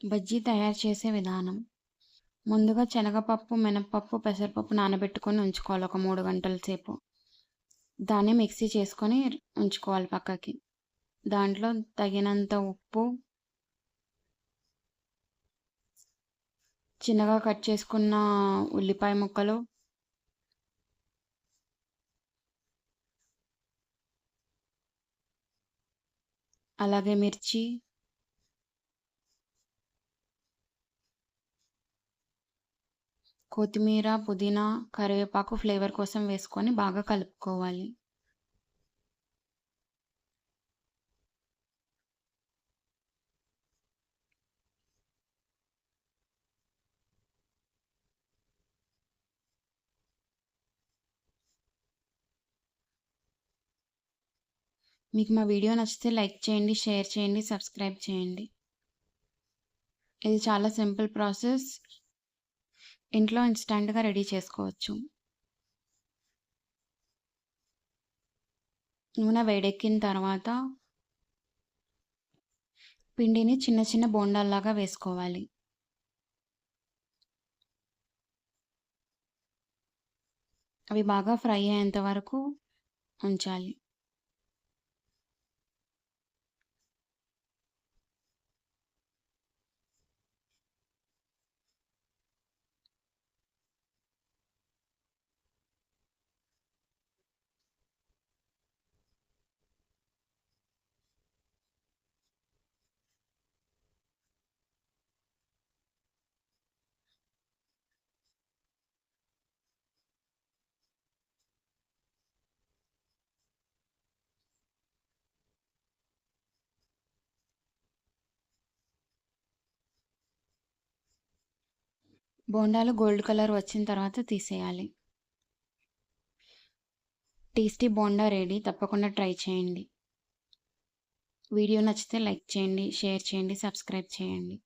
బజ్జీ తయారు చేసే విధానం. ముందుగా శనగపప్పు, మినపప్పు, పెసరపప్పు నానబెట్టుకొని ఉంచుకోవాలి ఒక 3 గంటల సేపు. దాన్ని మిక్సీ చేసుకొని ఉంచుకోవాలి పక్కకి. దాంట్లో తగినంత ఉప్పు, చిన్నగా కట్ చేసుకున్న ఉల్లిపాయ ముక్కలు, అలాగే మిర్చి, కొత్తిమీర, పుదీనా, కరివేపాకు ఫ్లేవర్ కోసం వేసుకొని బాగా కలుపుకోవాలి. మీకు మా వీడియో నచ్చితే లైక్ చేయండి, షేర్ చేయండి, సబ్స్క్రైబ్ చేయండి. ఇది చాలా సింపుల్ ప్రాసెస్. ఇంట్లో ఇన్‌స్టాంట్‌గా రెడీ చేసుకోవచ్చు. నూనె వేడెక్కిన తర్వాత పిండిని చిన్న చిన్న బోండాల్లాగా వేసుకోవాలి. అవి బాగా ఫ్రై అయ్యేంత వరకు ఉంచాలి. బోండాలు గోల్డ్ కలర్ వచ్చిన తర్వాత తీసేయాలి. Tasty bonda ready. తప్పకుండా ట్రై చేయండి. వీడియో నచ్చితే లైక్ చేయండి, షేర్ చేయండి, సబ్స్క్రైబ్ చేయండి.